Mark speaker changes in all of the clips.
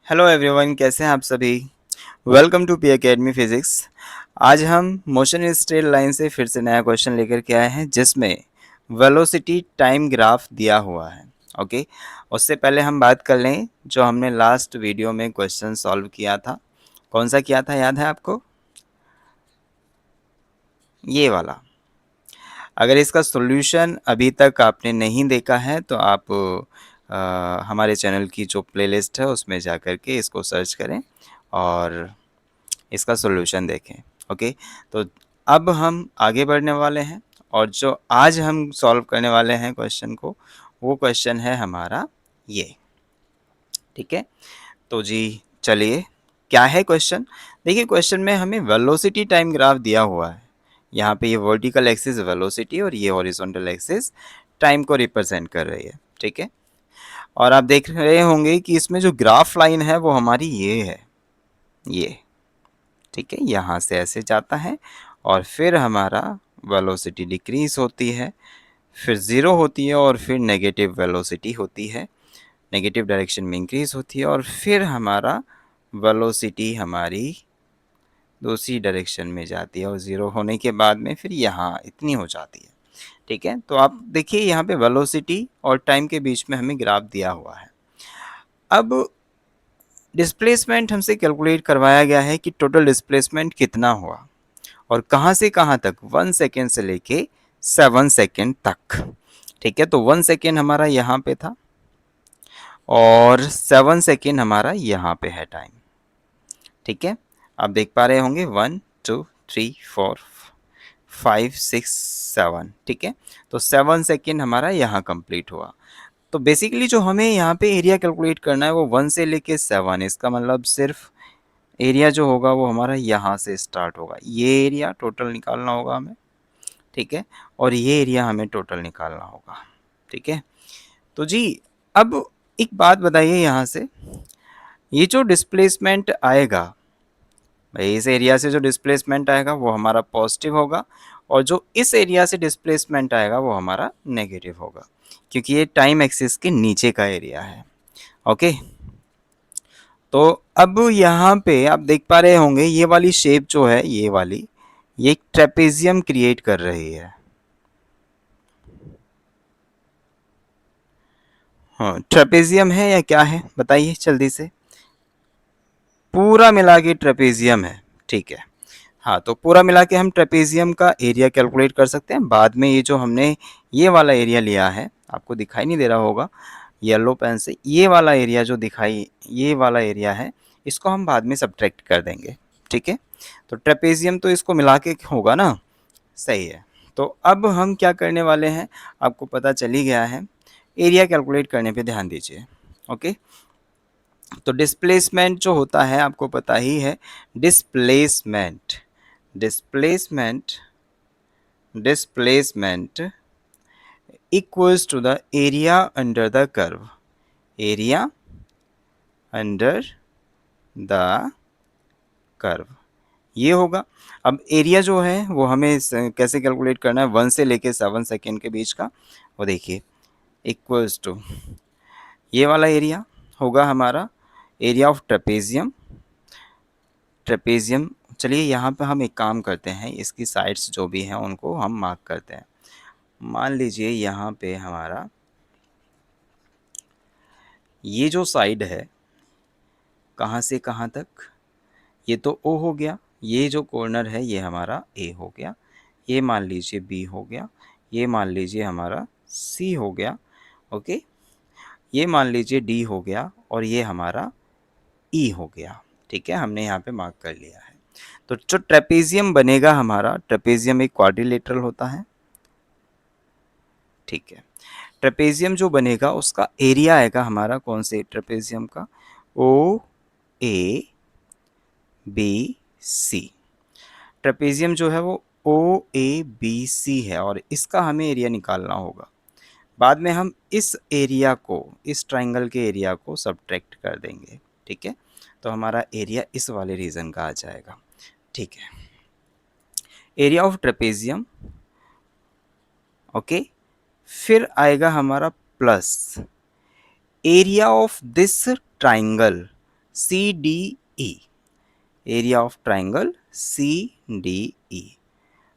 Speaker 1: Hello everyone, कैसे हैं आप सभी। Welcome to P academy physics. आज हम मोशन स्ट्रेट लाइन से फिर से नया क्वेश्चन लेकर के आए हैं जिसमें वेलोसिटी टाइम ग्राफ दिया हुआ है। ओके, उससे पहले हम बात कर लें जो हमने लास्ट वीडियो में क्वेश्चन सॉल्व किया था। कौन सा किया था, याद है आपको? ये वाला। अगर इसका सॉल्यूशन अभी तक आपने नहीं देखा है तो आप हमारे चैनल की जो प्लेलिस्ट है उसमें जा कर के इसको सर्च करें और इसका सॉल्यूशन देखें। ओके, तो अब हम आगे बढ़ने वाले हैं और जो आज हम सॉल्व करने वाले हैं क्वेश्चन को, वो क्वेश्चन है हमारा ये। ठीक है, तो जी चलिए, क्या है क्वेश्चन। देखिए, क्वेश्चन में हमें वेलोसिटी टाइम ग्राफ दिया हुआ है। यहाँ पे ये वर्टिकल एक्सिस वेलोसिटी और ये हॉरिजॉन्टल एक्सिस टाइम को रिप्रेजेंट कर रही है। ठीक है, और आप देख रहे होंगे कि इसमें जो ग्राफ लाइन है वो हमारी ये है, ये। ठीक है, यहाँ से ऐसे जाता है और फिर हमारा वेलोसिटी डिक्रीज होती है, फिर ज़ीरो होती है और फिर नेगेटिव वेलोसिटी होती है, नेगेटिव डायरेक्शन में इंक्रीज होती है और फिर हमारा वेलोसिटी हमारी दूसरी डायरेक्शन में जाती है और ज़ीरो होने के बाद में फिर यहाँ इतनी हो जाती है। ठीक है, तो आप देखिए यहाँ पे वेलोसिटी और टाइम के बीच में हमें ग्राफ दिया हुआ है। अब डिस्प्लेसमेंट हमसे कैलकुलेट करवाया गया है कि टोटल डिस्प्लेसमेंट कितना हुआ और कहाँ से कहाँ तक, 1 सेकेंड से लेके 7 सेकेंड तक। ठीक है, तो 1 सेकेंड हमारा यहाँ पे था और 7 सेकेंड हमारा यहाँ पे है टाइम। ठीक है, आप देख पा रहे होंगे 1 2 3 4 5 6 7। ठीक है, तो 7 सेकेंड हमारा यहाँ कंप्लीट हुआ। तो बेसिकली जो हमें यहाँ पे एरिया कैलकुलेट करना है वो 1 से लेके 7, इसका मतलब सिर्फ एरिया जो होगा वो हमारा यहाँ से स्टार्ट होगा। ये एरिया टोटल निकालना होगा हमें। ठीक है, और ये एरिया हमें टोटल निकालना होगा। ठीक है, तो जी अब एक बात बताइए, यहाँ से ये जो डिस्प्लेसमेंट आएगा, भाई इस एरिया से जो डिस्प्लेसमेंट आएगा वो हमारा पॉजिटिव होगा और जो इस एरिया से डिस्प्लेसमेंट आएगा वो हमारा नेगेटिव होगा, क्योंकि ये टाइम एक्सिस के नीचे का एरिया है। ओके, तो अब यहाँ पे आप देख पा रहे होंगे ये वाली शेप जो है, ये वाली, ये एक ट्रेपेजियम क्रिएट कर रही है। हाँ, ट्रेपेजियम है या क्या है बताइए जल्दी से। पूरा मिला के ट्रेपेजियम है। ठीक है, हाँ, तो पूरा मिला के हम ट्रेपेजियम का एरिया कैलकुलेट कर सकते हैं। बाद में ये जो हमने ये वाला एरिया लिया है, आपको दिखाई नहीं दे रहा होगा येलो पेन से, ये वाला एरिया जो दिखाई, ये वाला एरिया है, इसको हम बाद में सब्ट्रैक्ट कर देंगे। ठीक है, तो ट्रेपेजियम तो इसको मिला के होगा ना, सही है। तो अब हम क्या करने वाले हैं, आपको पता चल ही गया है। एरिया कैलकुलेट करने पे ध्यान दीजिए। ओके, तो डिस्प्लेसमेंट जो होता है आपको पता ही है। Displacement displacement displacement equals to the area under the curve, area under the curve, ये होगा। अब एरिया जो है वो हमें कैसे कैलकुलेट करना है, 1 से लेके 7 सेकेंड के बीच का, वो देखिए इक्वल्स टू ये वाला एरिया होगा हमारा एरिया ऑफ ट्रेपेजियम। ट्रेपेजियम, चलिए यहाँ पे हम एक काम करते हैं, इसकी साइड्स जो भी हैं उनको हम मार्क करते हैं। मान लीजिए यहाँ पे हमारा ये जो साइड है, कहाँ से कहाँ तक, ये तो ओ हो गया, ये जो कॉर्नर है ये हमारा ए हो गया, ये मान लीजिए बी हो गया, ये मान लीजिए हमारा सी हो गया। ओके, ये मान लीजिए डी हो गया और ये हमारा ई हो गया। ठीक है, हमने यहाँ पे मार्क कर लिया है। तो जो ट्रेपेजियम बनेगा हमारा, ट्रेपेजियम एक क्वाड्रिलेटरल होता है। ठीक है, ट्रेपेजियम जो बनेगा उसका एरिया आएगा हमारा कौन से ट्रेपेजियम का, ओ ए बी सी। ट्रेपेजियम जो है वो ओ ए बी सी है और इसका हमें एरिया निकालना होगा। बाद में हम इस एरिया को, इस ट्राइंगल के एरिया को सब्ट्रैक्ट कर देंगे। ठीक है, तो हमारा एरिया इस वाले रीजन का आ जाएगा। ठीक है, एरिया ऑफ ट्रेपेजियम। ओके, फिर आएगा हमारा plus area of this triangle, C D E, area of triangle C D E.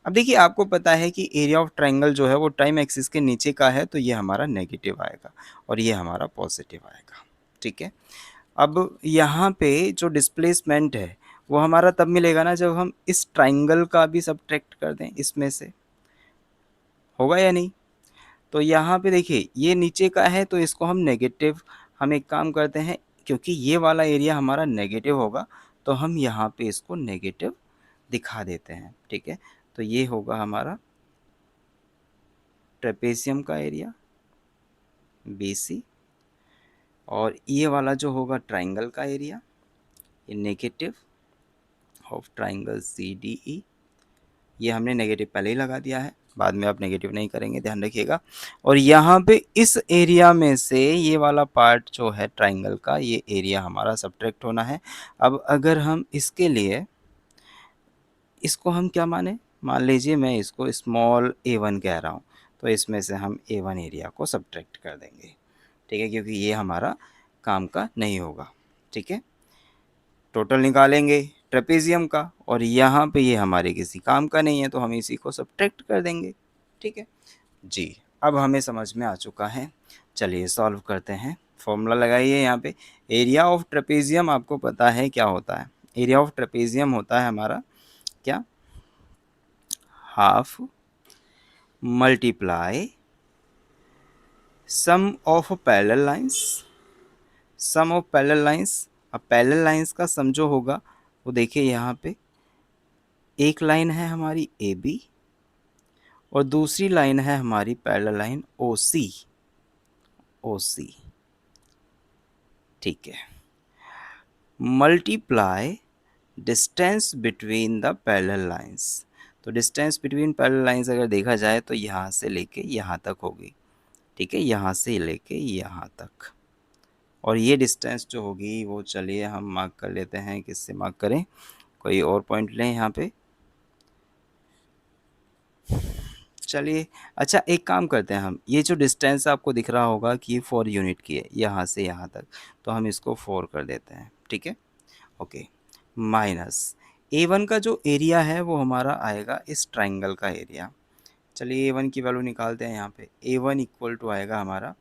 Speaker 1: अब देखिए आपको पता है कि एरिया ऑफ ट्राइंगल जो है वो टाइम एक्सिस के नीचे का है, तो ये हमारा नेगेटिव आएगा और ये हमारा पॉजिटिव आएगा। ठीक है, अब यहाँ पे जो डिस्प्लेसमेंट है वो हमारा तब मिलेगा ना जब हम इस ट्राइंगल का भी सब्ट्रैक्ट कर दें इसमें से, होगा या नहीं? तो यहाँ पे देखिए ये नीचे का है तो इसको हम नेगेटिव, हम एक काम करते हैं, क्योंकि ये वाला एरिया हमारा नेगेटिव होगा तो हम यहाँ पे इसको नेगेटिव दिखा देते हैं। ठीक है, तो ये होगा हमारा ट्रेपेजियम का एरिया BC, और ये वाला जो होगा ट्राइंगल का एरिया, ये नेगेटिव ऑफ ट्राइंगल CDE। ये हमने नेगेटिव पहले ही लगा दिया है, बाद में आप नेगेटिव नहीं करेंगे, ध्यान रखिएगा। और यहाँ पे इस एरिया में से ये वाला पार्ट जो है ट्राइंगल का, ये एरिया हमारा सब्ट्रैक्ट होना है। अब अगर हम इसके लिए इसको हम क्या माने, मान लीजिए मैं इसको स्मॉल a1 कह रहा हूँ, तो इसमें से हम a1 एरिया को सब्ट्रैक्ट कर देंगे। ठीक है, क्योंकि ये हमारा काम का नहीं होगा। ठीक है, टोटल निकालेंगे ट्रेपेजियम का, और यहाँ पे ये हमारे किसी काम का नहीं है तो हम इसी को सब्ट्रैक्ट कर देंगे। ठीक है जी, अब हमें समझ में आ चुका है। चलिए सॉल्व करते हैं। फॉर्मूला लगाइए यहाँ पे। एरिया ऑफ ट्रेपेजियम आपको पता है क्या होता है? एरिया ऑफ ट्रेपेजियम होता है हमारा क्या, half multiply sum of parallel lines, sum of parallel lines. अब पैरेलल लाइंस का सम जो होगा वो देखिए यहाँ पे एक लाइन है हमारी AB और दूसरी लाइन है हमारी पैरेलल लाइन OC, OC। ठीक है, multiply distance between the parallel lines. तो डिस्टेंस बिटवीन पैरेलल लाइंस अगर देखा जाए तो यहाँ से लेके यहाँ तक होगी। ठीक है, यहाँ से लेके यहाँ तक, और ये डिस्टेंस जो होगी वो चलिए हम मार्क कर लेते हैं। किससे मार्क करें, कोई और पॉइंट लें यहाँ पे। चलिए अच्छा एक काम करते हैं, हम ये जो डिस्टेंस आपको दिख रहा होगा कि ये 4 यूनिट की है यहाँ से यहाँ तक, तो हम इसको 4 कर देते हैं। ठीक है, ओके, माइनस A1 का जो एरिया है वो हमारा आएगा इस ट्राइंगल का एरिया। चलिए A1 की वैल्यू निकालते हैं यहाँ पे। A1 इक्वल टू आएगा हमारा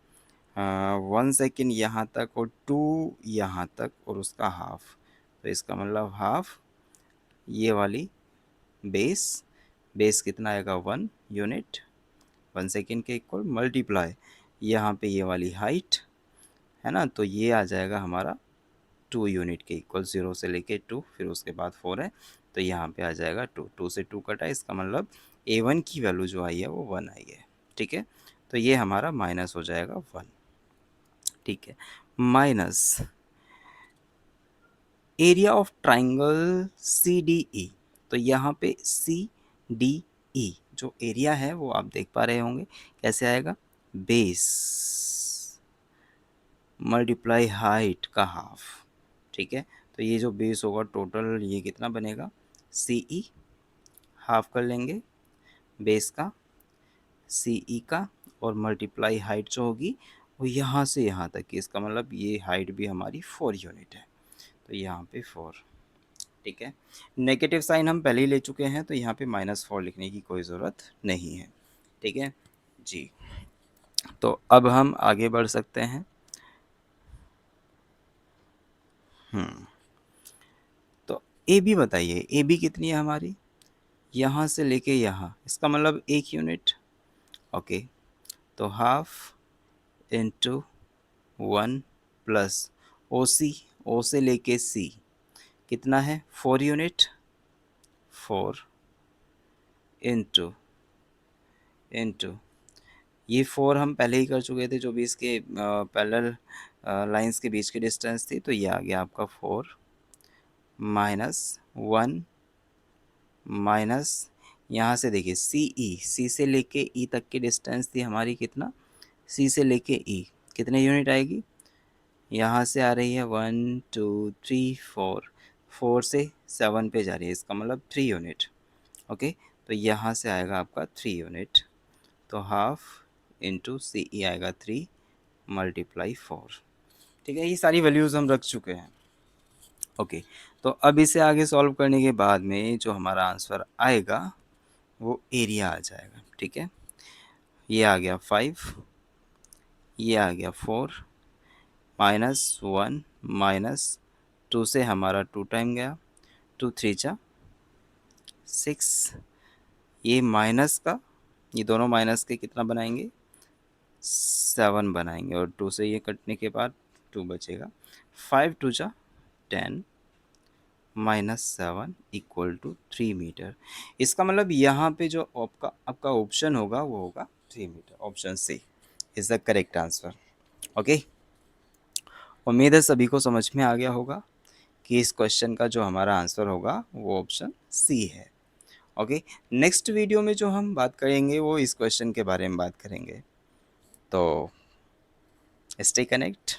Speaker 1: 1 सेकेंड यहाँ तक और 2 यहाँ तक और उसका हाफ, तो इसका मतलब हाफ ये वाली बेस, बेस कितना आएगा 1 यूनिट, 1 सेकेंड के इक्वल मल्टीप्लाई यहाँ पे ये वाली हाइट है ना, तो ये आ जाएगा हमारा 2 यूनिट के इक्वल, 0 से लेके 2 फिर उसके बाद 4 है, तो यहाँ पे आ जाएगा 2, 2 से 2 कटा, इसका मतलब A1 की वैल्यू जो आई है वो 1 आई है। ठीक है, तो ये हमारा माइनस हो जाएगा 1। ठीक है, minus area of triangle CDE। तो यहाँ पे CDE जो एरिया है वो आप देख पा रहे होंगे कैसे आएगा, बेस मल्टीप्लाई हाइट का हाफ। ठीक है, तो ये जो बेस होगा टोटल ये कितना बनेगा, CE हाफ कर लेंगे बेस का, CE का, और मल्टीप्लाई हाइट जो होगी वो यहाँ से यहाँ तक की, इसका मतलब ये हाइट भी हमारी 4 यूनिट है, तो यहाँ पे 4। ठीक है, नेगेटिव साइन हम पहले ही ले चुके हैं तो यहाँ पे -4 लिखने की कोई ज़रूरत नहीं है। ठीक है जी, तो अब हम आगे बढ़ सकते हैं। तो AB बताइए, AB कितनी है हमारी, यहाँ से लेके यहाँ, इसका मतलब 1 यूनिट। ओके, तो half into 1 plus OC, O से लेके C कितना है 4 यूनिट, 4 इंटू इंटू ये 4 हम पहले ही कर चुके थे जो भी इसके पैरेलल लाइंस के बीच की डिस्टेंस थी, तो ये आ गया आपका 4 माइनस 1 माइनस यहाँ से देखिए C से लेके E तक की डिस्टेंस थी हमारी कितना, C से लेके E कितने यूनिट आएगी, यहाँ से आ रही है 1 2 3 4, 4 से 7 पे जा रही है, इसका मतलब 3 यूनिट। ओके, तो यहाँ से आएगा आपका 3 यूनिट, तो हाफ इंटू CE आएगा 3 मल्टीप्लाई 4। ठीक है, ये सारी वैल्यूज़ हम रख चुके हैं। ओके, तो अब इसे आगे सॉल्व करने के बाद में जो हमारा आंसर आएगा वो एरिया आ जाएगा, ठीक है। ये आ गया 5, ये आ गया 4, -1 -2 से हमारा 2 टाइम गया, 2 3 जा 6, ये माइनस का, ये दोनों माइनस के कितना बनाएंगे, 7 बनाएंगे, और 2 से ये कटने के बाद 2 बचेगा, 5 2 जा 10 -7 = 3 मीटर। इसका मतलब यहाँ पे जो आपका आपका ऑप्शन होगा वो होगा 3 metre, option C is the correct answer. Okay, उम्मीद है सभी को समझ में आ गया होगा कि इस क्वेश्चन का जो हमारा आंसर होगा वो ऑप्शन सी है। ओके, नेक्स्ट वीडियो में जो हम बात करेंगे वो इस क्वेश्चन के बारे में बात करेंगे, तो स्टे कनेक्ट।